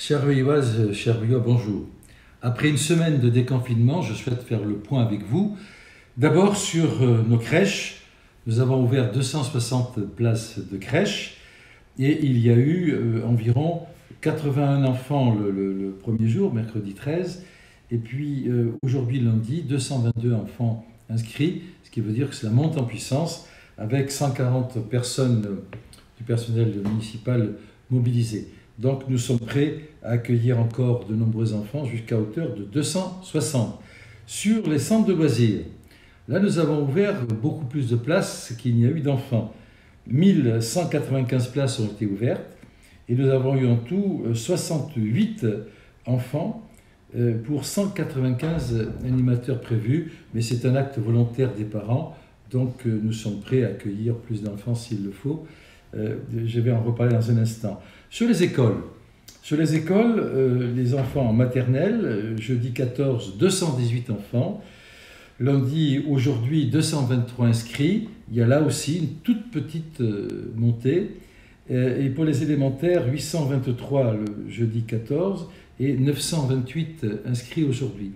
Chère Ruyoise, cher Ruyo, bonjour. Après une semaine de déconfinement, je souhaite faire le point avec vous. D'abord sur nos crèches. Nous avons ouvert 260 places de crèche et il y a eu environ 81 enfants le premier jour, mercredi 13, et puis aujourd'hui lundi, 222 enfants inscrits, ce qui veut dire que cela monte en puissance avec 140 personnes du personnel municipal mobilisées. Donc nous sommes prêts à accueillir encore de nombreux enfants jusqu'à hauteur de 260. Sur les centres de loisirs, là nous avons ouvert beaucoup plus de places qu'il n'y a eu d'enfants. 1195 places ont été ouvertes et nous avons eu en tout 68 enfants pour 195 animateurs prévus, mais c'est un acte volontaire des parents, donc nous sommes prêts à accueillir plus d'enfants s'il le faut. Je vais en reparler dans un instant. Sur les écoles, les enfants en maternelle, jeudi 14, 218 enfants. Lundi, aujourd'hui, 223 inscrits. Il y a là aussi une toute petite montée. Et pour les élémentaires, 823 le jeudi 14 et 928 inscrits aujourd'hui.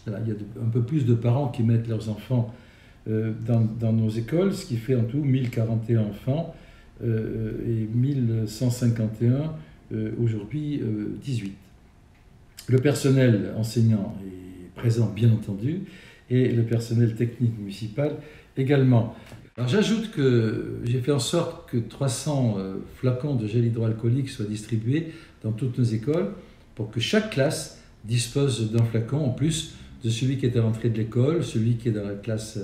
Voilà, il y a un peu plus de parents qui mettent leurs enfants dans nos écoles, ce qui fait en tout 1041 enfants et 1151 aujourd'hui 18. Le personnel enseignant est présent bien entendu et le personnel technique municipal également. Alors j'ajoute que j'ai fait en sorte que 300 flacons de gel hydroalcoolique soient distribués dans toutes nos écoles pour que chaque classe dispose d'un flacon en plus de celui qui est à l'entrée de l'école, celui qui est dans la classe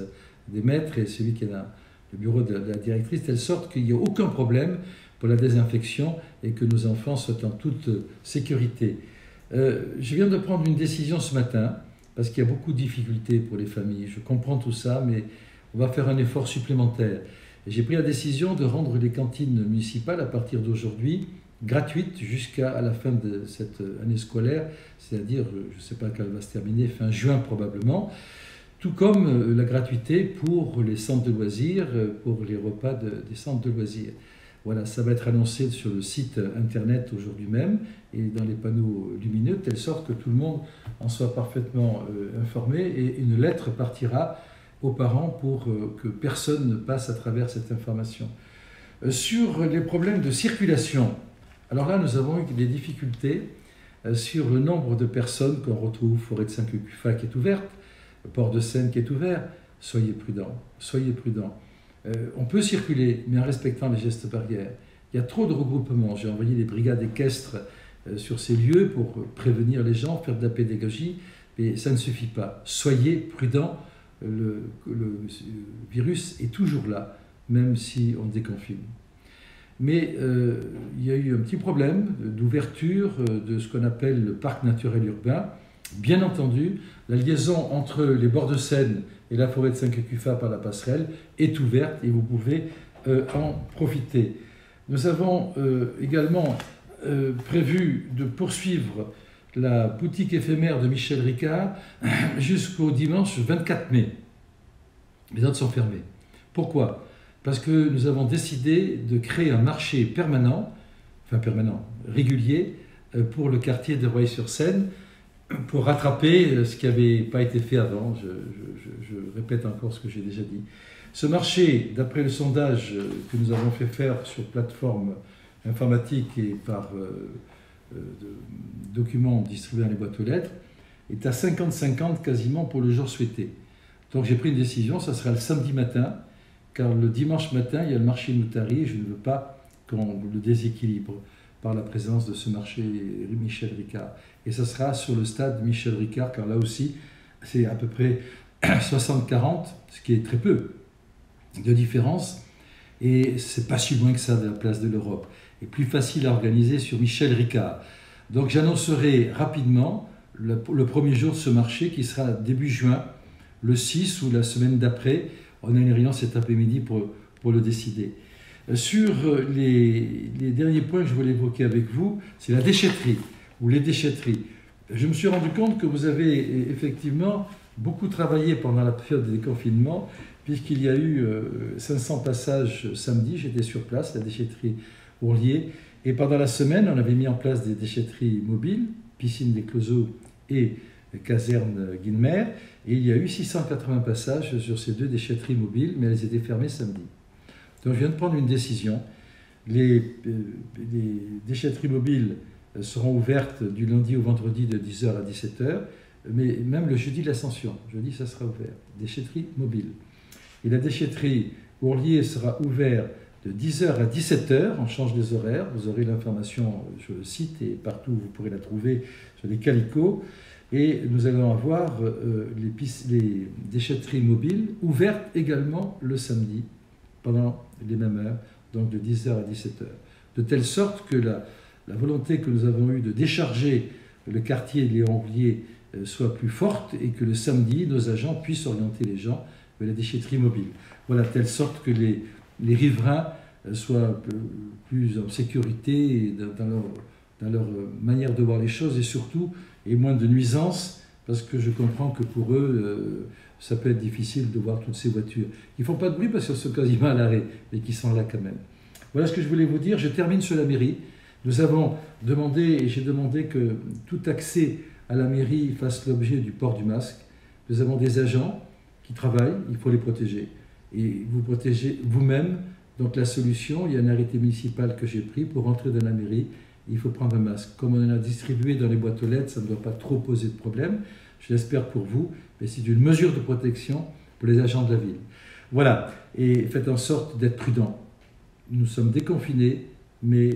des maîtres et celui qui est dans le bureau de la directrice, de telle sorte qu'il n'y ait aucun problème pour la désinfection et que nos enfants soient en toute sécurité. Je viens de prendre une décision ce matin parce qu'il y a beaucoup de difficultés pour les familles. Je comprends tout ça, mais on va faire un effort supplémentaire. J'ai pris la décision de rendre les cantines municipales à partir d'aujourd'hui gratuites jusqu'à la fin de cette année scolaire, c'est-à-dire, je ne sais pas quand elle va se terminer, fin juin probablement, tout comme la gratuité pour les centres de loisirs, pour les repas des centres de loisirs. Voilà, ça va être annoncé sur le site internet aujourd'hui même et dans les panneaux lumineux, de telle sorte que tout le monde en soit parfaitement informé et une lettre partira aux parents pour que personne ne passe à travers cette information. Sur les problèmes de circulation, alors là nous avons eu des difficultés sur le nombre de personnes qu'on retrouve. Forêt de Saint-Cucufa qui est ouverte, le port de Seine qui est ouvert. Soyez prudents, soyez prudents. On peut circuler, mais en respectant les gestes barrières. Il y a trop de regroupements. J'ai envoyé des brigades équestres sur ces lieux pour prévenir les gens, faire de la pédagogie, mais ça ne suffit pas. Soyez prudents, le virus est toujours là, même si on déconfine. Mais il y a eu un petit problème d'ouverture de ce qu'on appelle le parc naturel urbain. Bien entendu, la liaison entre les bords de Seine et la forêt de Saint-Cucufa par la passerelle est ouverte et vous pouvez en profiter. Nous avons également prévu de poursuivre la boutique éphémère de Michel Ricard jusqu'au dimanche 24 mai. Les autres sont fermés. Pourquoi? Parce que nous avons décidé de créer un marché permanent, régulier, pour le quartier de Rueil-sur-Seine, pour rattraper ce qui n'avait pas été fait avant. Je répète encore ce que j'ai déjà dit. Ce marché, d'après le sondage que nous avons fait faire sur plateforme informatique et par documents distribués dans les boîtes aux lettres, est à 50-50 quasiment pour le jour souhaité. Donc j'ai pris une décision, ça sera le samedi matin, car le dimanche matin, il y a le marché Moutari et je ne veux pas qu'on le déséquilibre par la présence de ce marché Michel Ricard. Et ça sera sur le stade Michel Ricard, car là aussi, c'est à peu près 60-40, ce qui est très peu de différence. Et c'est pas si loin que ça de la place de l'Europe. Et plus facile à organiser sur Michel Ricard. Donc j'annoncerai rapidement le premier jour de ce marché qui sera début juin, le 6 ou la semaine d'après. On a une réunion cet après-midi pour le décider. Sur les derniers points que je voulais évoquer avec vous, c'est la déchetterie ou les déchetteries. Je me suis rendu compte que vous avez effectivement beaucoup travaillé pendant la période de déconfinement, puisqu'il y a eu 500 passages samedi, j'étais sur place, la déchetterie Ourlier, Et pendant la semaine, on avait mis en place des déchetteries mobiles, piscine des Closeaux et caserne Guilmer. Et il y a eu 680 passages sur ces 2 déchetteries mobiles, mais elles étaient fermées samedi. Donc je viens de prendre une décision. Les déchetteries mobiles seront ouvertes du lundi au vendredi de 10h à 17h, mais même le jeudi de l'Ascension, jeudi ça sera ouvert, déchetterie mobile. Et la déchetterie Ourlier sera ouverte de 10h à 17h, on change les horaires, vous aurez l'information sur le site et partout vous pourrez la trouver sur les calicots. Et nous allons avoir les déchetteries mobiles ouvertes également le samedi, pendant les mêmes heures, donc de 10h à 17h. De telle sorte que la volonté que nous avons eue de décharger le quartier de Léon-Ourlier soit plus forte et que le samedi, nos agents puissent orienter les gens vers la déchetterie mobile. Voilà, de telle sorte que les riverains soient plus en sécurité dans leur manière de voir les choses et surtout, et moins de nuisances, parce que je comprends que pour eux, ça peut être difficile de voir toutes ces voitures qui ne font pas de bruit parce qu'elles sont quasiment à l'arrêt, mais qui sont là quand même. Voilà ce que je voulais vous dire. Je termine sur la mairie. Nous avons demandé, et j'ai demandé que tout accès à la mairie fasse l'objet du port du masque. Nous avons des agents qui travaillent, il faut les protéger. Et vous protégez vous-même. Donc la solution, il y a un arrêté municipal que j'ai pris pour entrer dans la mairie. Il faut prendre un masque. Comme on en a distribué dans les boîtes aux lettres, ça ne doit pas trop poser de problème. Je l'espère pour vous, mais c'est une mesure de protection pour les agents de la ville. Voilà, et faites en sorte d'être prudents. Nous sommes déconfinés, mais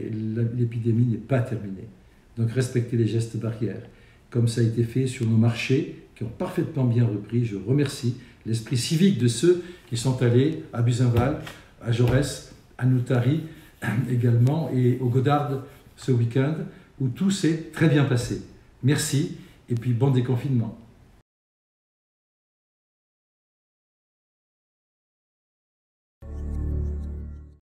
l'épidémie n'est pas terminée. Donc respectez les gestes barrières, comme ça a été fait sur nos marchés, qui ont parfaitement bien repris. Je remercie l'esprit civique de ceux qui sont allés à Buzenval, à Jaurès, à Noutari également, et au Godard ce week-end, où tout s'est très bien passé. Merci, et puis bon déconfinement.